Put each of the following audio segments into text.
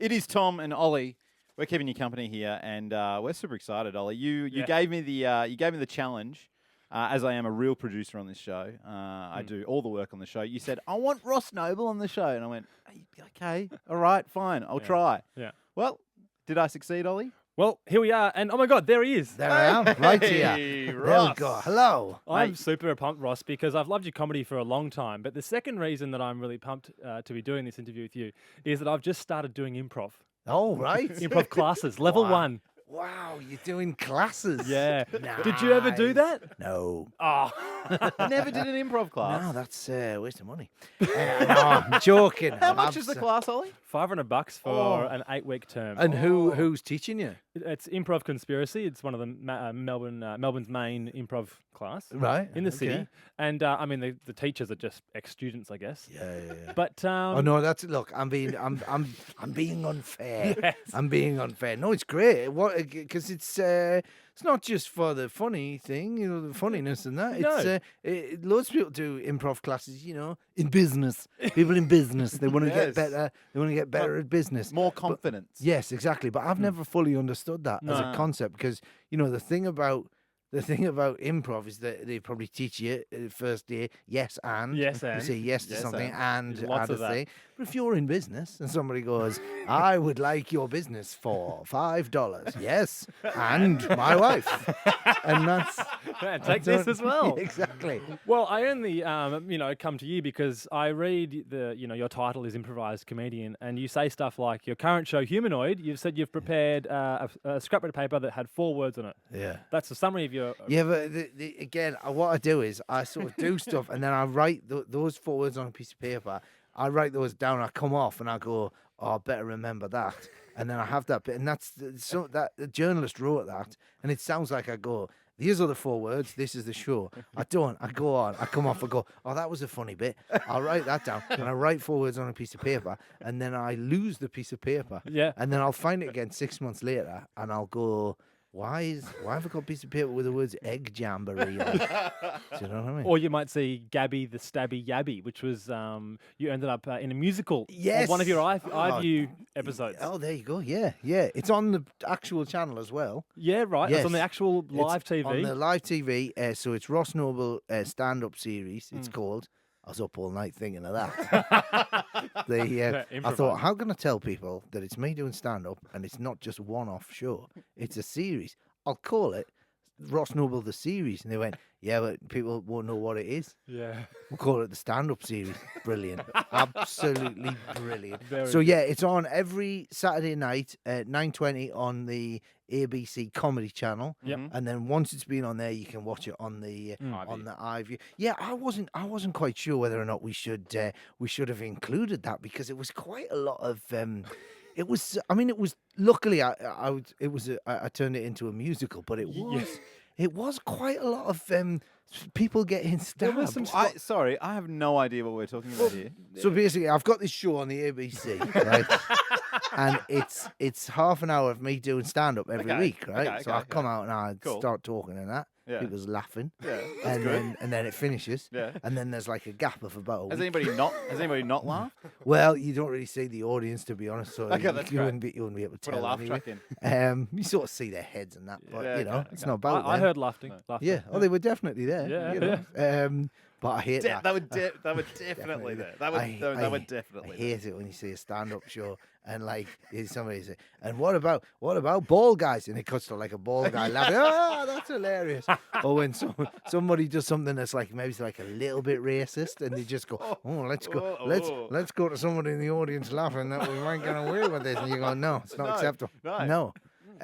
It is Tom and Ollie. We're keeping you company here, and we're super excited, Ollie. You gave me the challenge. As I am a real producer on this show, I do all the work on the show. You said, I want Ross Noble on the show. And I went, okay, all right, fine, I'll try. Yeah. Well, did I succeed, Ollie? Well, here we are, and oh my God, there he is. There I am, right Hey, here. Ross. There we go. Hello. I'm Mate. super pumped, Ross, because I've loved your comedy for a long time. But the second reason that I'm really pumped to be doing this interview with you is that I've just started doing improv. Oh, right. Improv classes, level 1. Wow, you're doing classes. Yeah. Did you ever do Nice. that? No. Oh. Never did an improv class. No, that's a waste of money. No, I'm joking. How much is the class, Ollie? $500 for an 8-week term. And who's teaching you? It's Improv Conspiracy. It's one of the Melbourne's main improv class Right. in the okay. city. And I mean, the teachers are just ex-students, I guess. Yeah. But Oh no, that's look. I'm being unfair. Yes. I'm being unfair. No, it's great. What? Because it's not just for the funny thing, the funniness and that. No. It's loads of people do improv classes. In business, people in business, they want to Yes. get better. They want to get better at business. More confidence. Yes, exactly. But I've never fully understood that as a No. concept because the thing about improv is that they probably teach you first day yes and Yes, you and. say yes to Yes, something and Lots add a of that. thing. But if you're in business and somebody goes, I would like your business for $5, yes, and my wife, and that's Yeah, take this as well. exactly. Well, I only, come to you because I read your title is improvised comedian, and you say stuff like your current show, Humanoid. You've said you've prepared a scrapbook of paper that had 4 words on it. Yeah. That's a summary of your. Yeah, but again, what I do is I sort of do stuff and then I write those 4 words on a piece of paper. I write those down. I come off and I go, I better remember that. And then I have that bit, and that the journalist wrote that, and it sounds like I go, these are the 4 words. This is the show. I don't. I go on. I come off. I go, oh, that was a funny bit. I'll write that down, and I write 4 words on a piece of paper, and then I lose the piece of paper. Yeah. And then I'll find it again 6 months later, and I'll go, why have I got a piece of paper with the words egg jamboree on it? Do you know what I mean? Or you might see Gabby the Stabby Yabby, which was you ended up in a musical. Yes. Of one of your Oh, iView episodes. Oh, there you go. Yeah. It's on the actual channel as well. Yeah, right. It's on the Yes. actual live It's TV. On the live TV. So it's Ross Noble stand-up series. It's called. I was up all night thinking of that. I Improvise. thought, how can I tell people that it's me doing stand-up and it's not just one-off show? It's a series. I'll call it Ross Noble the series. And they went, yeah, but people won't know what it is. Yeah. We'll call it the stand-up series. Brilliant. Absolutely brilliant. Very So, yeah, it's on every Saturday night at 9:20 on the ABC Comedy Channel. Yep. And then once it's been on there, you can watch it on the iView. Yeah, I wasn't quite sure whether or not we should have included that because it was quite a lot of it was luckily I turned it into a musical, but it was quite a lot of people getting stabbed. was some Sorry, I have no idea what we're talking about here. So basically, I've got this show on the ABC, right? And it's half an hour of me doing stand up every Okay, week, right? okay, so okay, I come out and I Cool. start talking and that. Yeah. People's laughing. Yeah, that's And good. then it finishes. Yeah. And then there's like a gap of about a Has week. anybody not laughed? Well, you don't really see the audience, to be honest. So Okay, that's you great. wouldn't be able to Put a tell. laugh anyway. track in. You sort of see their heads and that, but Yeah, okay, it's okay. not about I them. heard laughter. Yeah, oh, they were definitely there. Yeah, you know. But I hate that. That were definitely there. That were definitely I there. hate it when you see a stand-up show and like somebody say, and what about bald guys? And it cuts to like a bald guy laughing. Oh, that's hilarious. Or when somebody does something that's like maybe it's like a little bit racist, and they just go, let's go to somebody in the audience laughing that we might get away with this, and you go, no, it's not No, acceptable. no. No.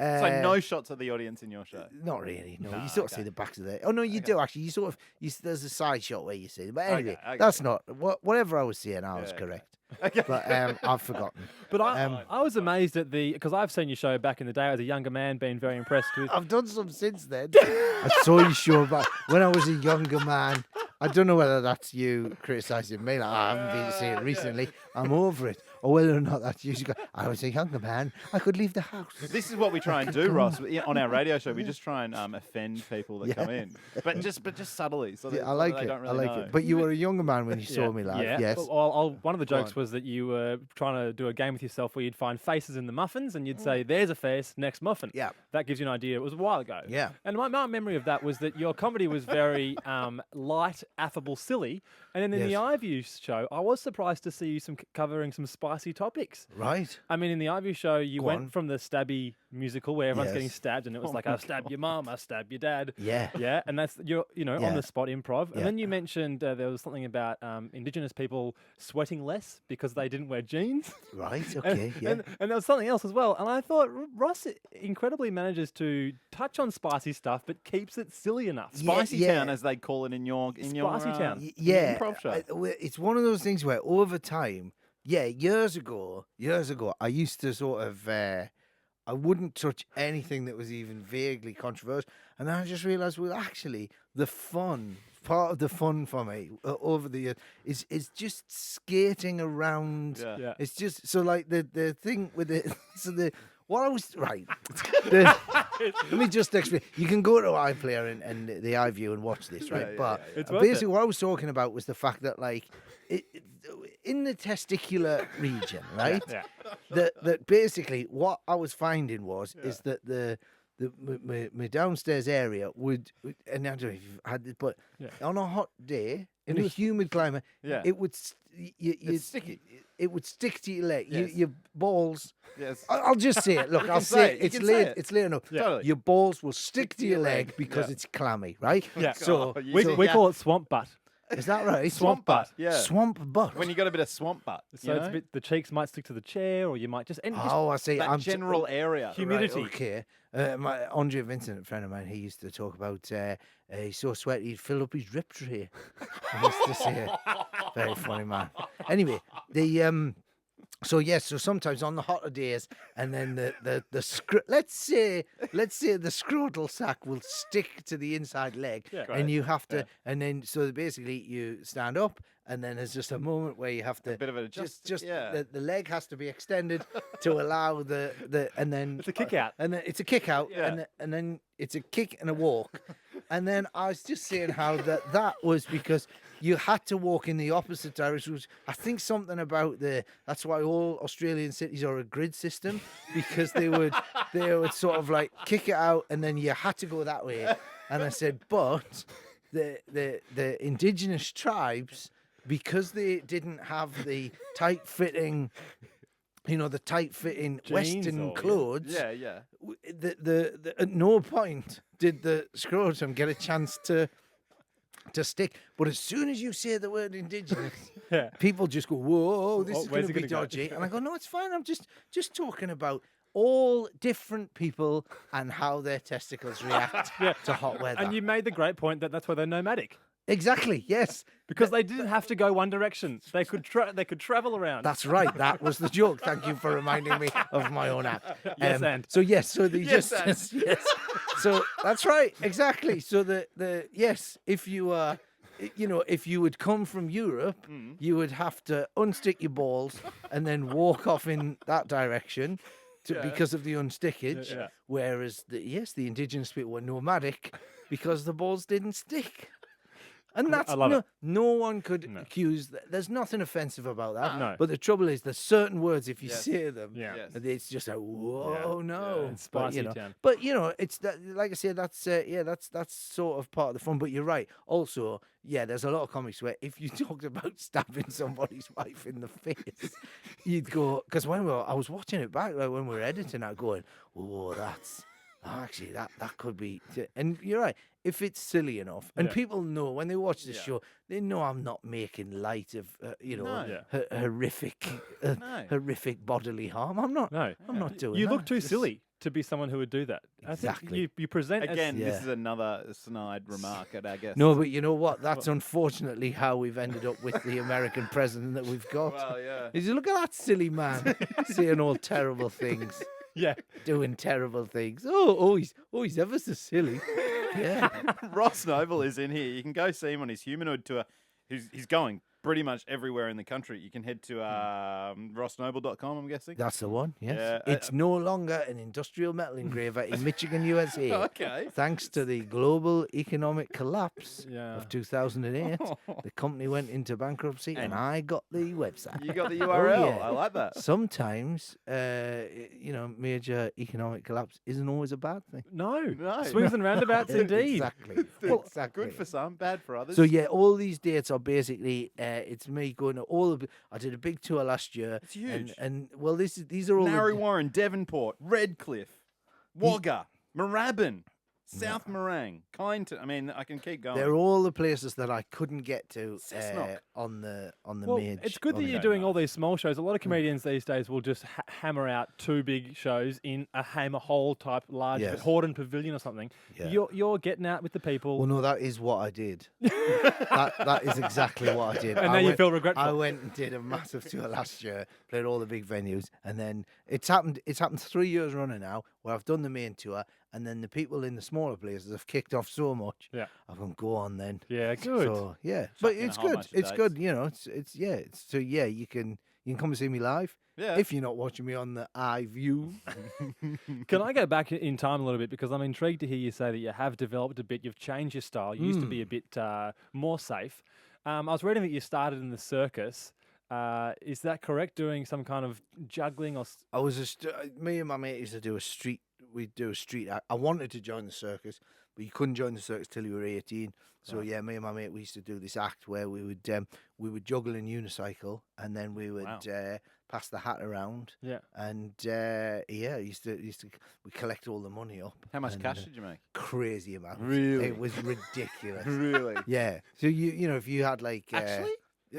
It's like no shots of the audience in your show. Not really. No, No, you sort of okay. see the backs of their. Oh no, you do actually. You sort of. There's a side shot where you see them. But anyway, Okay. that's not whatever I was saying. I was Yeah, correct. Okay. But I've forgotten. But I was amazed at because I've seen your show back in the day as a younger man, being very impressed with. I've done some since then. I saw your show back when I was a younger man. I don't know whether that's you criticising me. Like, I haven't been to see it recently. I'm over it. or whether or not that's usually. I was a younger man. I could leave the house. This is what we try and do, Ross, on our radio show. We just try and offend people that Yeah. come in, but just subtly. So Yeah, I like they it. Don't I really like know. it. But you were a younger man when you saw me live. Yeah. Yes. Well, one of the Go jokes on. was that you were trying to do a game with yourself where you'd find faces in the muffins and you'd say, "There's a face, next muffin." Yeah. That gives you an idea. It was a while ago. Yeah. And my memory of that was that your comedy was very light, affable, silly. And then in the Yes. iView show, I was surprised to see you covering some spicy topics. Right. I mean, in the iView show, you Go went on. from the stabby musical where everyone's getting Yes. stabbed, and it was like, "I stab your mum, I stab your dad." Yeah. Yeah, and that's on Yeah. the spot improv. Yeah. And then you mentioned there was something about Indigenous people sweating less because they didn't wear jeans. Right. And, Okay. Yeah. and there was something else as well. And I thought Ross incredibly manages to touch on spicy stuff, but keeps it silly enough. Spicy yeah. Town, as they call it in your Spicy Town. Yeah, improv show. it's one of those things where over time, years ago, I used to sort of, I wouldn't touch anything that was even vaguely controversial, and then I just realised, well, actually, part of the fun for me over the years is just skating around. Yeah. Yeah. It's just so like the thing with it. So what I was right. Let me just explain. You can go to iPlayer and the iView and watch this, right? Yeah, but yeah. It's worth basically, it. what I was talking about was the fact that, like, in the testicular region, right? Yeah. That basically what I was finding is that my downstairs area would, and I don't know if you've had it, but on a hot day in a humid climate, Yeah. it would It's sticky. It would stick to your leg. Yes. Your balls. Yes. I'll just say it. Look, You I'll can say say it. it. You It's can say laid. it. It's laid enough. Totally. Your balls will stick to your leg leg. because Yeah. it's clammy, right? Yeah. So God, you We, see- we yeah. call it swamp butt. is that right? Swamp butt. Yeah. Swamp butt. When you got a bit of swamp butt. So it's a bit, the cheeks might stick to the chair, or you might just Oh, I see. that I'm general area. humidity. Right, okay. My Andre Vincent, a friend of mine, he used to talk about he's so sweaty he'd fill up his drip tray. He used to say it. Very funny man. Anyway, so sometimes on the hotter days, and then let's say the scrotal sac will stick to the inside leg, Yeah. and you have to, and then so basically you stand up, and then there's just a moment where you have to bit of a the leg has to be extended to allow the and then It's a kick out. and then it's a kick out, Yeah. and then it's a kick and a walk, and then I was just saying how that was because you had to walk in the opposite direction. Which I think something about that's why all Australian cities are a grid system, because they would sort of like kick it out, and then you had to go that way. And I said, but the indigenous tribes, because they didn't have the tight fitting. The tight-fitting Jeans Western or- clothes. Yeah. At no point did the scrotum get a chance to stick. But as soon as you say the word indigenous, Yeah. people just go, "Whoa, this Oh, is going where's to it be gonna go?" dodgy." And I go, "No, it's fine. I'm just talking about all different people and how their testicles react to hot weather." And you made the great point that that's why they're nomadic. Exactly. Yes. Because they didn't have to go one direction. They could travel around. That's right. That was the joke. Thank you for reminding me of my own act. Yes, and. So yes, so the Yes, yes. So that's right. Exactly. So yes, if you if you would come from Europe, you would have to unstick your balls and then walk off in that direction because of the unstickage. Yeah. Whereas the indigenous people were nomadic because the balls didn't stick. And that's I love it. no one could accuse. There's nothing offensive about that. No. But the trouble is, there's certain words if you Yes. say them, Yeah. Yes. it's just like whoa, Yeah. no. It's spicy but, town. But it's that. Like I said, that's sort of part of the fun. But you're right. Also, there's a lot of comics where if you talked about stabbing somebody's wife in the face, you'd go because I was watching it back like when we were editing, I going, oh, that's. Actually, that could be, and you're right. If it's silly enough, and Yeah. people know when they watch the show, they know I'm not making light of, No. Yeah. horrific, No. horrific bodily harm. I'm not. No. I'm not doing. You that. look too Just- silly to be someone who would do that. I Exactly. think you present Again, as, Yeah. this is another snide remark at our guest. No, but you know what? That's unfortunately how we've ended up with the American president that we've got. Well, yeah. Is you look at that silly man saying all terrible things, yeah. doing terrible things. He's ever so silly. Yeah. Ross Noble is in here. You can go see him on his humanoid tour. He's going pretty much everywhere in the country. You can head to rossnoble.com, I'm guessing. That's the one, yes. Yeah, It's no longer an industrial metal engraver in Michigan, USA. Okay. Thanks to the global economic collapse Yeah. of 2008, the company went into bankruptcy and I got the website. You got the Oh, URL. yeah. I like that. Sometimes, major economic collapse isn't always a bad thing. No. No. Swings and roundabouts indeed. Exactly. Well, exactly. Good for some, bad for others. So yeah, all these dates are basically it's me going to all of. I did a big tour last year. It's huge. And well, these are all. Narry Warren, Devonport, Redcliffe, Wagga, Moorabbin, South Morang, Kyneton. I mean, I can keep going. They're all the places that I couldn't get to Cessnock. on the Well, mage. it's good that you're Okay, doing all nice. these small shows. A lot of comedians these days will just hammer out 2 big shows in a Hammer Hall type large Yes. Horden Pavilion or something. Yeah. You're getting out with the people. Well, no, that is what I did. that is exactly what I did. And I now you went- feel regretful. I went and did a massive tour last year, played all the big venues, and then it's happened 3 years running now where I've done the main tour, and then the people in the smaller places have kicked off so much. Yeah. I've gone, go on then. Yeah, good. So yeah, but in a it's whole good. bunch of It's good. dates. You know, so yeah, you can come and see me live Yeah. if you're not watching me on the iView. Can I go back in time a little bit, because I'm intrigued to hear you say that you have developed a bit, you've changed your style. You used to be a bit more safe. I was reading that you started in the circus. Is that correct? Doing some kind of juggling or? I was me and my mate used to do a street. We'd do a street act. I wanted to join the circus, but you couldn't join the circus till you were 18. So yeah, me and my mate we used to do this act where we would juggle in unicycle, and then we would Wow. pass the hat around. Yeah. And we collect all the money up. How much and, cash did you make? Crazy amount. Really? It was ridiculous. Really? Yeah. So you know if you had like Actually?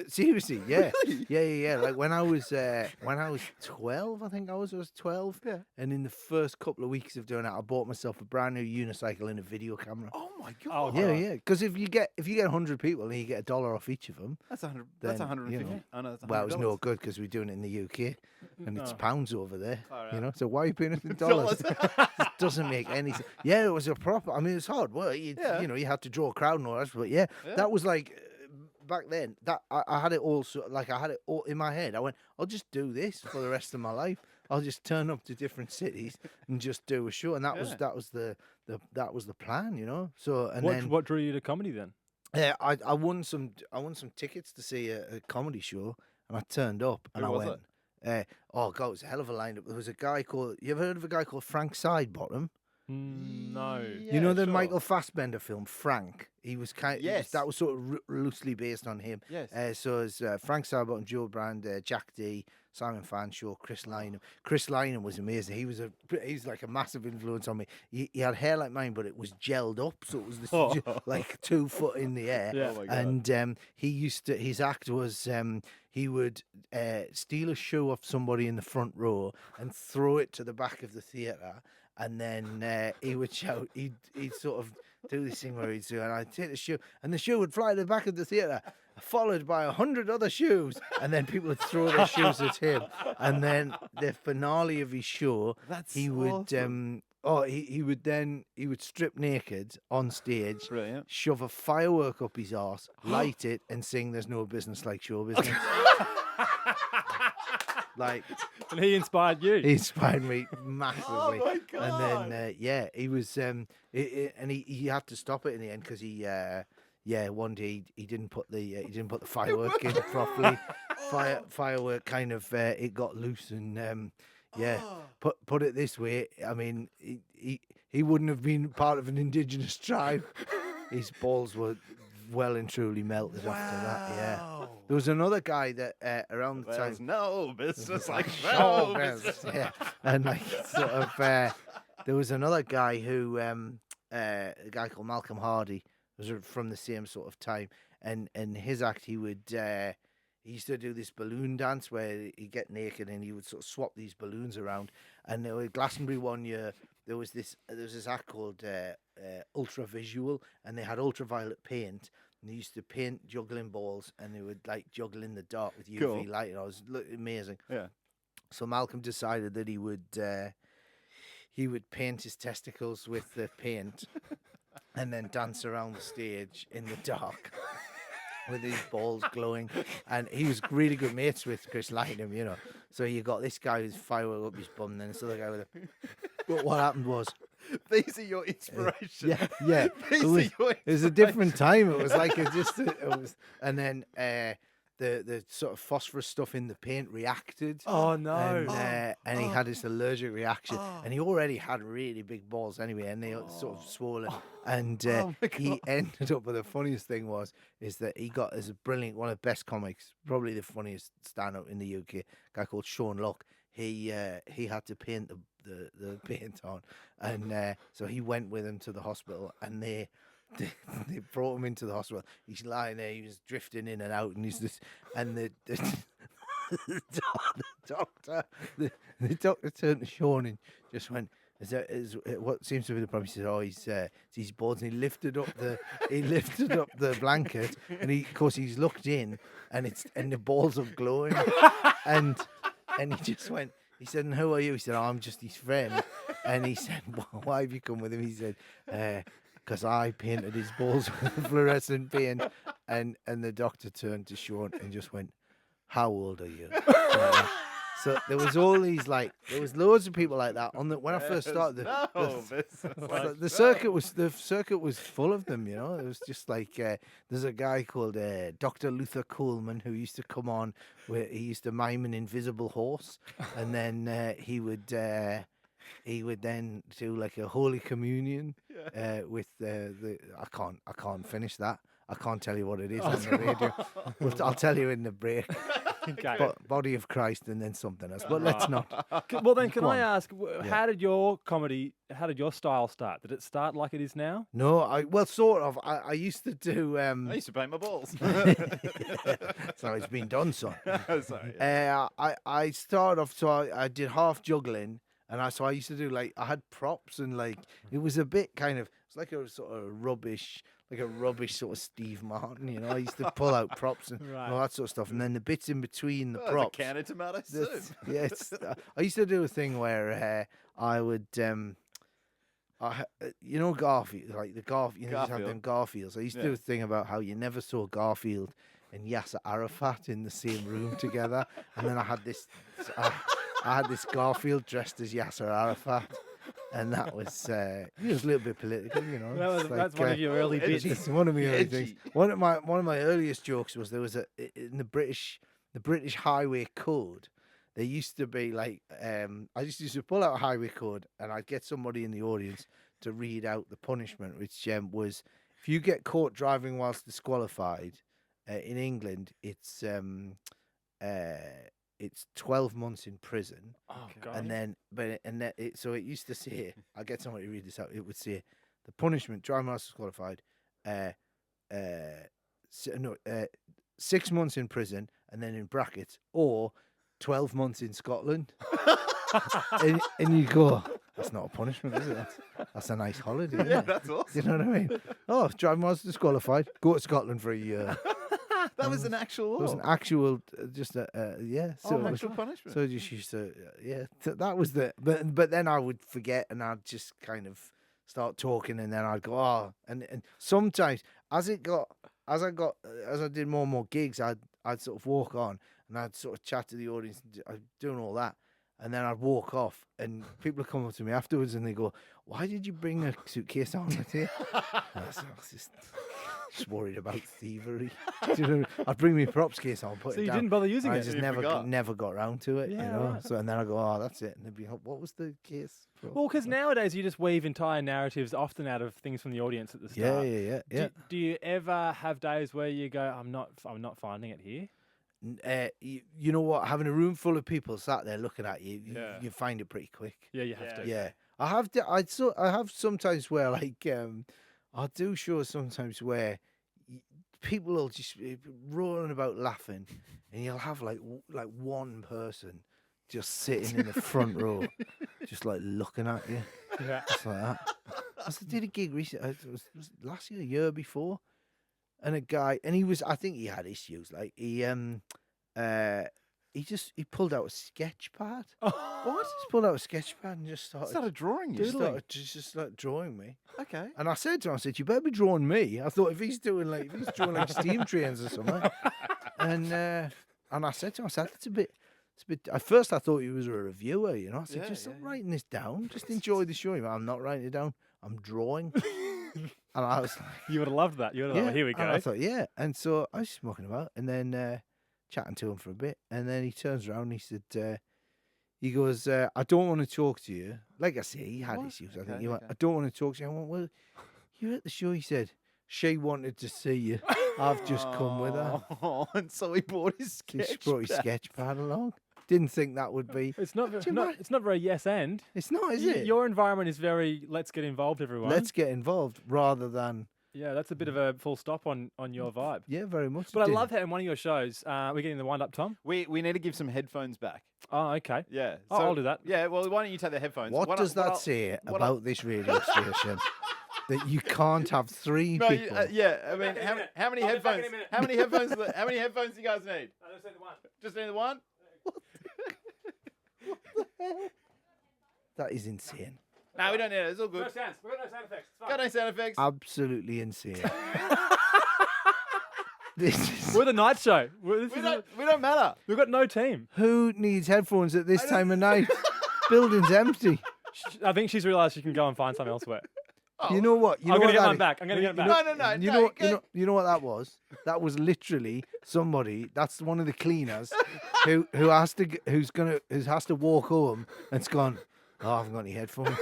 seriously, yeah. Really? Yeah. Like when I was 12, I think I was 12. Yeah. And in the first couple of weeks of doing it, I bought myself a brand new unicycle and a video camera. Oh my Oh, god. Yeah, right. yeah. Because if you get 100 people and you get $1 off each of them, That's 100. That's Then, 150. you know. Oh, no, that's well, it was no $100. good because we're doing it in the UK and it's No. pounds over there. Far You out. know, so why are you paying us in dollars? It doesn't make any sense. Yeah, it was a proper. I mean, it's hard work. Yeah. You know, you had to draw a crowd and all that. But yeah, Yeah. that was like back then. That I had it all. I had it all in my head. I went, I'll just do this for the rest of my life. I'll just turn up to different cities and just do a show. And that was that was the plan. You know. So and then What drew you to comedy then? I won some tickets to see a comedy show, and I turned up and Who I was went. Oh god, it was a hell of a lineup. There was a guy called. You ever heard of a guy called Frank Sidebottom? No. You know the sure. Michael Fassbender film Frank. He was Yes. that was sort of loosely based on him. Yes. So it's Frank Sidebottom, Joe Brand, Jack D, Simon Fanshawe, Chris Lynham. Chris Lynham was amazing. He's like a massive influence on me. He had hair like mine, but it was gelled up, so it was this, like 2 foot in the air. Yeah. Oh my God. And he used to. His act was he would steal a shoe off somebody in the front row and throw it to the back of the theatre. And then he would shout, he'd sort of do this thing where he'd say, and I'd take the shoe, and the shoe would fly to the back of the theatre, followed by 100 other shoes, and then people would throw their shoes at him. And then the finale of his show, That's he would, awesome. he would strip naked on stage, Brilliant. shove a firework up his arse, light it, and sing "There's no business like show business." Like And he inspired you. he inspired me massively. Oh my God. And then he was and he had to stop it in the end because he one day he didn't put the firework in properly. Firework kind of it got loose and put it this way, I mean he wouldn't have been part of an indigenous tribe. His balls were well and truly melted after that. Yeah. There was another guy that around the There's time. no business like Oh, show well, business. yeah, and like sort of, there was another guy who, a guy called Malcolm Hardy, was from the same sort of time, and his act he would. He used to do this balloon dance where he'd get naked and he would sort of swap these balloons around. And there was Glastonbury one year. There was this act called Ultra Visual, and they had ultraviolet paint. And they used to paint juggling balls, and they would like juggle in the dark with UV Cool. light. And it was amazing. Yeah. So Malcolm decided that he would paint his testicles with the paint, and then dance around the stage in the dark. with his balls glowing, and he was really good mates with Chris Lightham, you know. So you got this guy who's firework up his bum, and then this other guy with a. But what happened was, These are your inspirations. yeah, These it are was, your it was a different time. It was like it was, and then the sort of phosphorus stuff in the paint reacted. Oh no! And he had this allergic reaction, and he already had really big balls anyway, and they sort of swollen. And he ended up with the funniest thing is that he got as a brilliant, one of the best comics, probably the funniest stand-up in the UK, a guy called Sean Locke. He had to paint the paint on, and so he went with him to the hospital, and they brought him into the hospital. He's lying there, he was drifting in and out, and the doctor turned to Sean and just went, what seems to be the problem? He said, "Oh, it's his balls." And he lifted up the blanket, and of course he's looked in, and the balls are glowing, and he just went. He said, "And who are you?" He said, "Oh, I'm just his friend." And he said, "Well, why have you come with him?" He said, "Because I painted his balls with fluorescent paint." And the doctor turned to Sean and just went, "How old are you?" So there was all these there was loads of people like that when I first started. The circuit was full of them. You know, it was just like there's a guy called Dr. Luther Coleman who used to come on where he used to mime an invisible horse, and then he would then do like a Holy Communion with I can't finish that. I can't tell you what it is on the radio. I'll tell you in the break. Okay. Body of Christ and then something else. But let's not. Well, then, can Go I on. ask, how did your style start? Did it start like it is now? No, sort of. I used to do. I used to paint my balls. So it's been done, son. Sorry. I started off. So I did half juggling, and I used to do I had props and it was a bit kind of. It's like a sort of rubbish. Like a rubbish sort of Steve Martin, you know. I used to pull out props and all that sort of stuff, and then the bits in between the props. A can of tomato soup. Yeah, I used to do a thing where I would, you know, Garfield, like the Garfield, you know, have them Garfields. I used to do a thing about how you never saw Garfield and Yasser Arafat in the same room together, and then I had this Garfield dressed as Yasser Arafat. And that was, it was a little bit political, you know. That's one of your early bits. It's one of my early things. One of my earliest jokes was there was in the British Highway Code. There used to be I just used to pull out a highway code, and I'd get somebody in the audience to read out the punishment, which was if you get caught driving whilst disqualified in England, it's 12 months in prison. Oh, God. So it used to say, I'll get somebody to read this out. It would say, the punishment, driving whilst disqualified, 6 months in prison, and then in brackets, or 12 months in Scotland. and you go, that's not a punishment, is it? That's a nice holiday. Isn't it? That's awesome. You know what I mean? Oh, driving whilst disqualified, go to Scotland for a year. That was an actual law. It was an actual, So actual punishment. So just used to, that was the. But then I would forget, and I'd just kind of start talking, and then I'd go, and sometimes as I did more and more gigs, I'd sort of walk on, and I'd sort of chat to the audience, I'd doing all that, and then I'd walk off, and people would come up to me afterwards, and they go, "Why did you bring a suitcase on with you?" I was just worried about thievery. Do you know, I'd bring my props case on, put So it you down. didn't bother using I it? just You never forgot. got around to it, you Yeah, know. right. So and then I go, "Oh, that's it," and they'd be, "What was the case for?" Well, because nowadays you just weave entire narratives often out of things from the audience at the start. Yeah. Do you ever have days where you go, I'm not finding it here? You know what? Having a room full of people sat there looking at you, Yeah. you find it pretty quick. Yeah, you have to. Yeah, I have sometimes where I do shows sometimes where people will just be rolling about laughing, and you'll have like one person just sitting in the front row, just looking at you, Yeah. just like that. I did a gig recently. It was last year before, and a guy, and I think he had issues. Like he he pulled out a sketch pad. What? He pulled out a sketch pad and just Started drawing you. just started drawing me. Okay. And I said to him, I said, you better be drawing me. I thought if he's drawing like steam trains or something. And I said to him, I said, it's a bit. At first I thought he was a reviewer, you know. I said, stop writing this down. Just enjoy the show. I'm not writing it down. I'm drawing. And I was like, You would have loved that. You would have here we go. And I thought, yeah. And so I was just mucking about and then chatting to him for a bit. And then he turns around and he said, he goes, I don't want to talk to you. Like I say, he had issues. I think he went, I don't want to talk to you. I went, well, you're at the show. He said, she wanted to see you. I've just come with her. Oh, and so he brought his sketch. He brought his sketch pad along. Didn't think that would be. It's not very yes and. It's not, is it? Your environment is very let's get involved, everyone. Let's get involved rather than. Yeah, that's a bit of a full stop on your vibe. Yeah, very much. But I love how in one of your shows, we're getting the wind up, Tom. We need to give some headphones back. Oh, okay. Yeah. Oh, I'll do that. Yeah, well, why don't you take the headphones? What does that say about this radio station? That you can't have three people. Yeah, I mean, how many headphones? How many headphones? How many headphones do you guys need? I just need the one. Just need the one. That is insane. No, we don't need it. It's all good. No sounds. We've got no sound effects. It's fine. Got no sound effects. Absolutely insane. This is, We're the night show. We don't matter. We've got no team. who needs headphones at this time of night? Building's empty. I think she's realised she can go and find some elsewhere. You know what? I'm going to get mine back. I'm going to get it back. No. You know what that was? That was literally somebody. That's one of the cleaners who has to walk home and's gone. Oh, I haven't got any headphones.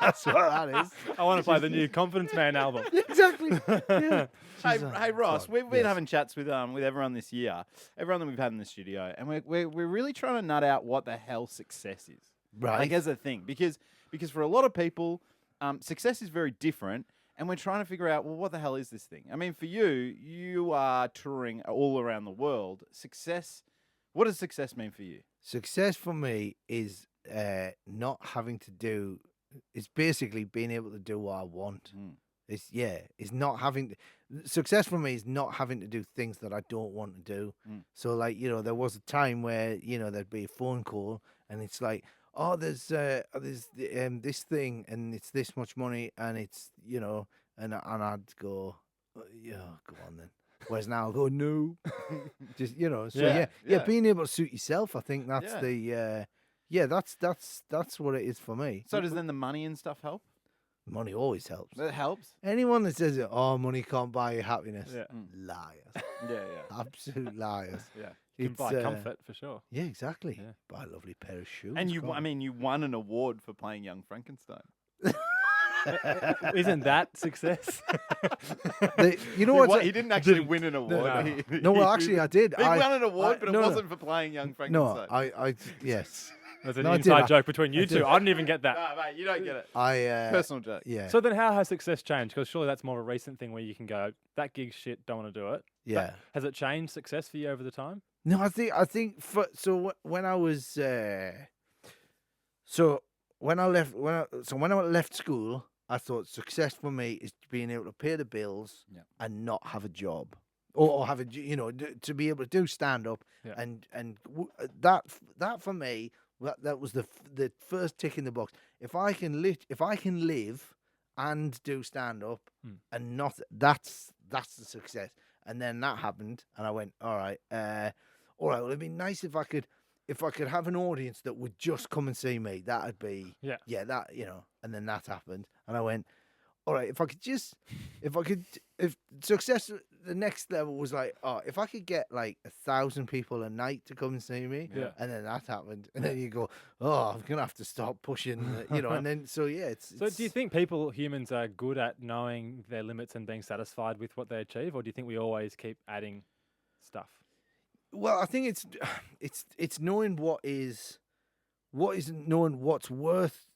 That's what that is. I want to play the new Confidence Man album. Exactly. Yeah. Hey Ross, we've been having chats with everyone this year, everyone that we've had in the studio, and we're really trying to nut out what the hell success is. Right. Like as a thing, because for a lot of people, success is very different, and we're trying to figure out, well, what the hell is this thing? I mean, for you are touring all around the world. Success, what does success mean for you? Success for me is not having to do. It's basically being able to do what I want. It's not having to, success for me is not having to do things that I don't want to do. So like, there was a time where, there'd be a phone call and it's like, oh, there's this thing and it's this much money and it's, and I'd go, yeah, go on then. Whereas now I'll go, no. Just, so being able to suit yourself, I think that's that's what it is for me. So does then the money and stuff help? Money always helps. It helps. Anyone that says, "Oh, money can't buy you happiness," liars. Yeah. Absolute liars. Yeah. You can buy comfort for sure. Yeah, exactly. Yeah. Buy a lovely pair of shoes. And you won an award for playing Young Frankenstein. Isn't that success? You know what? He didn't actually win an award. No, well, actually, I did. He won an award, but it wasn't for playing Young Frankenstein. No, yes. There's an inside joke between you two. I didn't even get that. No, mate, you don't get it. Personal joke. Yeah. So then how has success changed? Because surely that's more of a recent thing where you can go, that gig's shit, don't want to do it. Yeah. But has it changed success for you over the time? No, I think when I was when I left school, I thought success for me is being able to pay the bills and not have a job. Or have a, to be able to do stand up and that for me, that was the first tick in the box. If I can live and do stand up and not, that's the success. And then that happened, and I went, all right. Well, it'd be nice if I could have an audience that would just come and see me. That'd be that. And then that happened, and I went, all right. If success, the next level was like, if I could get like 1,000 people a night to come and see me, and then that happened, and then you go, I'm gonna have to stop pushing, and then it's. So do you think humans are good at knowing their limits and being satisfied with what they achieve, or do you think we always keep adding stuff? Well, I think it's knowing knowing what's worth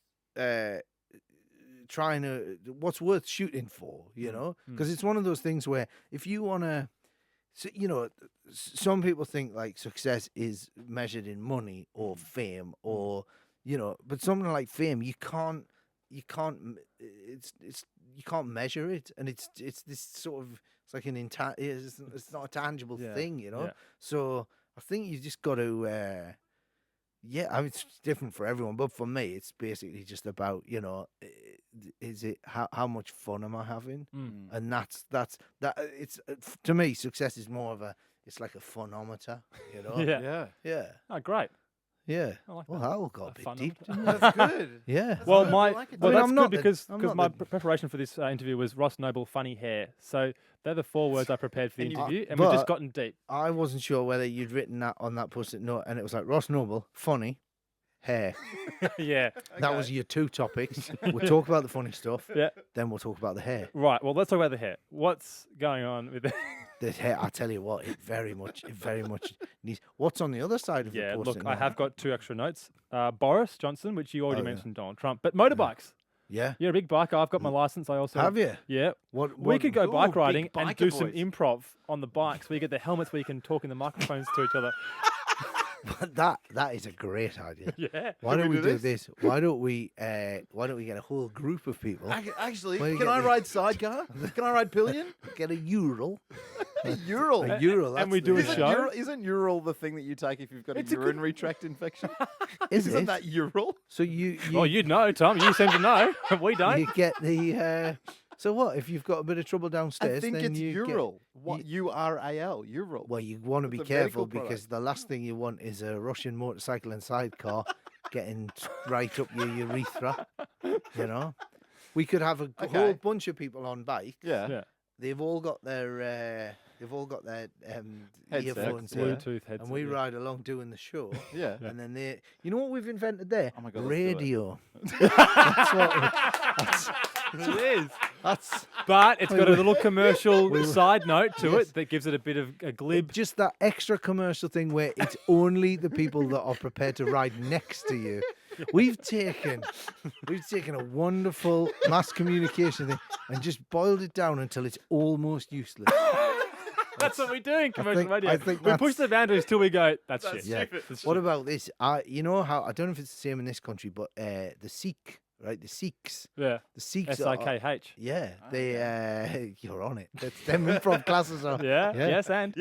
what's worth shooting for, because it's one of those things where if you want to, some people think like success is measured in money or fame or, but something like fame, you can't measure it. And it's this sort of, it's like it's not a tangible thing, So I think you just got to. Yeah, I mean, it's different for everyone, but for me, it's basically just about is it how much fun am I having, and that's that. It's to me, success is more of it's like a funometer, Yeah. Yeah. Yeah, Oh, great. yeah. I like Well, that. that all got a bit Funometer. deep, didn't it? That's good. Yeah. That's Well, good. I my like it. well, I mean, that's I'm good not the- because I'm because not my the- preparation for this interview was Ross Noble, funny hair. So they're the 4 words I prepared for the And you- interview, and we've just but- gotten deep. I wasn't sure whether you'd written that on that post-it note, and it was like Ross Noble, funny, hair. Yeah. That was your 2 topics. We'll talk about the funny stuff. Yeah. Then we'll talk about the hair. Right. Well, let's talk about the hair. What's going on with the The hair, I tell you what, it very much needs. What's on the other side of Yeah, the post-it look, I note? have got 2 extra notes. Boris Johnson, which you already Oh, yeah. mentioned, Donald Trump, but motorbikes. Yeah. You're a big biker. I've got my license. I also Have you? Yeah. What? We could go Ooh, bike big riding and biker do some boys. improv on the bikes where you get the helmets where you can talk in the microphones to each other. That is a great idea. Yeah. Why Can don't we we do do this? Why don't we get a whole group of people? Actually, Where you can get I the- ride sidecar? Can I ride pillion? Get a Ural. Ural. A Ural. and that's we the- do a Isn't show? Isn't Ural the thing that you take if you've got a It's a good- urinary tract infection? Is Isn't it? that Ural? So you Well, you know, Tom. You seem to know. We don't. you get the. So what if you've got a bit of trouble downstairs? I think then it's you get- Ural. What Ural? Ural. Well, you want to be It's a medical careful product. because the last thing you want is a Russian motorcycle and sidecar getting right up your urethra. We could have a Okay. whole bunch of people on bikes. Yeah. Yeah. They've all got their Headset, earphones yeah. here, Bluetooth headset. and we yeah. ride along doing the show. Yeah. And then they, you know what we've invented there? Oh my God, let's do it. Radio. That's what. It is. That's But it's got a little commercial we- side note to Yes. it that gives it a bit of a glib. just that extra commercial thing where it's only the people that are prepared to ride next to you. We've taken a wonderful mass communication thing and just boiled it down until it's almost useless. That's what we do in commercial think- radio. I think We push that's- the boundaries till we go, that's shit. Yeah. What about this? You know how I don't know if it's the same in this country, but the Sikh, right? The Sikhs, Yeah. the Sikhs. are- SIKH. Yeah, they. You're on it. That's them improv classes are. Yeah. Yeah. Yes, and.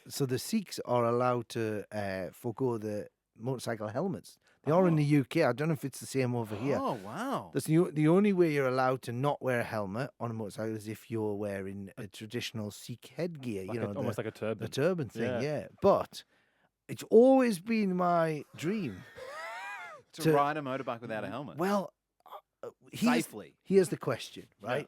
So the Sikhs are allowed to forgo the motorcycle helmets. They are in the UK. I don't know if it's the same over here. Oh wow. That's the only way you're allowed to not wear a helmet on a motorcycle is if you're wearing a traditional Sikh headgear. Like almost like a the turban. turban thing. Yeah. Yeah, but it's always been my dream. To to- ride a motorbike without a helmet. Well, Safely. here's the question, right?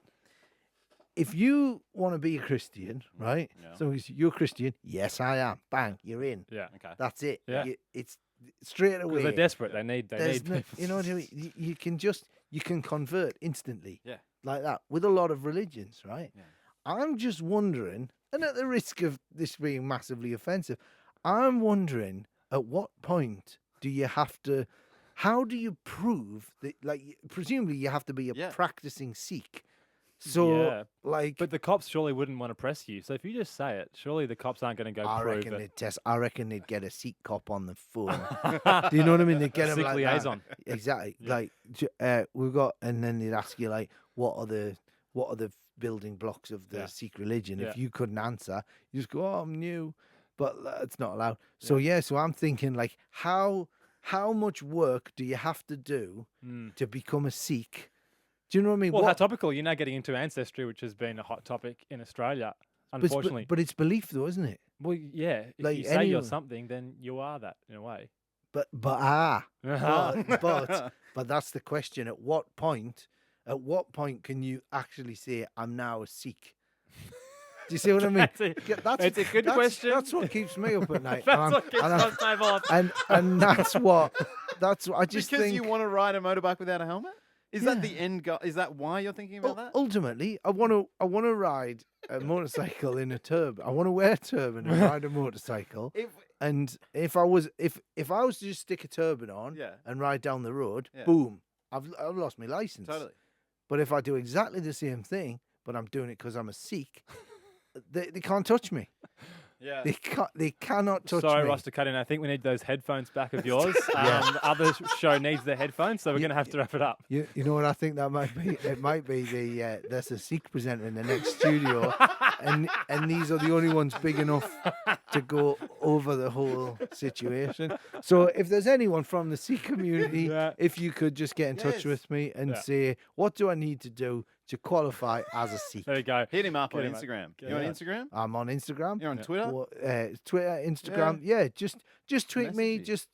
If you want to be a Christian, right? Yeah. So you're Christian. Yes, I am. Bang, you're in. Yeah. Okay. That's it. Yeah. It's straight away. Because they're desperate. They need There's people. you know what I mean? You can convert instantly. Yeah. Like that with a lot of religions, right? Yeah. I'm just wondering, and at the risk of this being massively offensive, I'm wondering at what point do you have to? How do you prove that? Like, presumably you have to be a Yeah. practicing Sikh. So, Yeah. like, But the cops surely wouldn't want to press you. So if you just say it, surely the cops aren't going to go I prove reckon it. they'd test. I reckon they'd get a Sikh cop on the phone. Do you know what I mean? They'd get him Sikh like liaison. that. Exactly. Yeah. Like we've got, and then they'd ask you like, what are the building blocks of the Yeah. Sikh religion? Yeah. If you couldn't answer, you just go, oh, I'm new, but it's not allowed. So so I'm thinking like, how much work do you have to do Mm. to become a Sikh? Do you know what I mean? Well, how What- topical. You're now getting into ancestry, which has been a hot topic in Australia, but it's- unfortunately. but it's belief though, isn't it? well, yeah. If like you say you're anyone- something, then you are that in a way. But but that's the question. At what point can you actually say I'm now a Sikh? Do you see what I mean? That's a- Yeah, it's a good question. That's what keeps me up at night. That's what gets us table up. and that's what I just Because think. you want to ride a motorbike without a helmet? Is that the end goal? Is that why you're thinking about that? Ultimately, I want to ride a motorcycle in a turban. I want to wear a turban and ride a motorcycle. And if I was to just stick a turban on Yeah. and ride down the road, Yeah. boom, I've lost my license. Totally. But if I do exactly the same thing, but I'm doing it because I'm a Sikh, they can't touch me. Yeah. They cannot touch Sorry, me. Ross, to cut in. I think we need those headphones back of yours. The other show needs their headphones, so we're going to have to wrap it up. You know what I think that might be? It might be there's a Sikh presenter in the next studio, and these are the only ones big enough to go over the whole situation. So if there's anyone from the Sikh community, if you could just get in touch with me and say, what do I need to do to qualify as a Sikh? There you go. Hit him up on Get him, mate. Instagram. Get You on him. Instagram? I'm on Instagram. You're on Twitter? Twitter, Instagram. Yeah, just tweet me. Message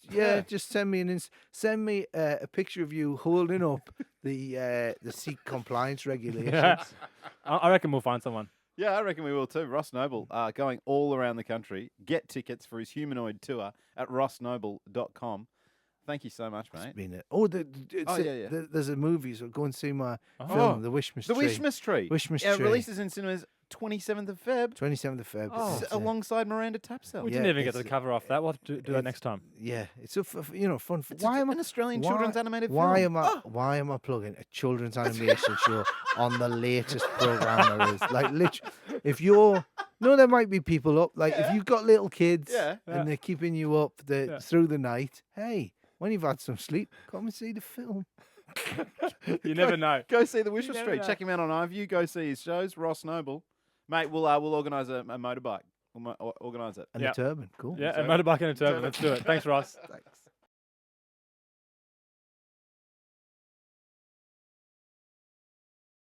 Just send me a picture of you holding up the Sikh compliance regulations. I reckon we'll find someone. Yeah, I reckon we will too. Ross Noble going all around the country. Get tickets for his humanoid tour at rossnoble.com. Thank you so much, mate. There's a movie, so go and see my Oh. film, The Wishmas The Tree. Wishmas Tree. Wishmas It Tree. releases in cinemas 27th of Feb. 27th of Feb. Oh. It's, Alongside Miranda Tapsell. We Yeah, didn't even get it's- the cover off that. We'll have to do that it's- next time. yeah, it's a fun. It's Why am I an Australian children's animated Why film. Why am I plugging a children's animation show on the latest program there is? Like, literally, if you're there might be people up. Like, if you've got little kids Yeah. and they're keeping you up through the night, hey, when you've had some sleep, come and see the film. You never know. Go see the Wishmas never Tree. know. Check him out on iView. Go see his shows. Ross Noble. Mate, we'll organise a motorbike. We'll organise it. And Yeah. the turban, cool. Yeah, a motorbike and a turban. Let's do it. Thanks, Ross. Thanks.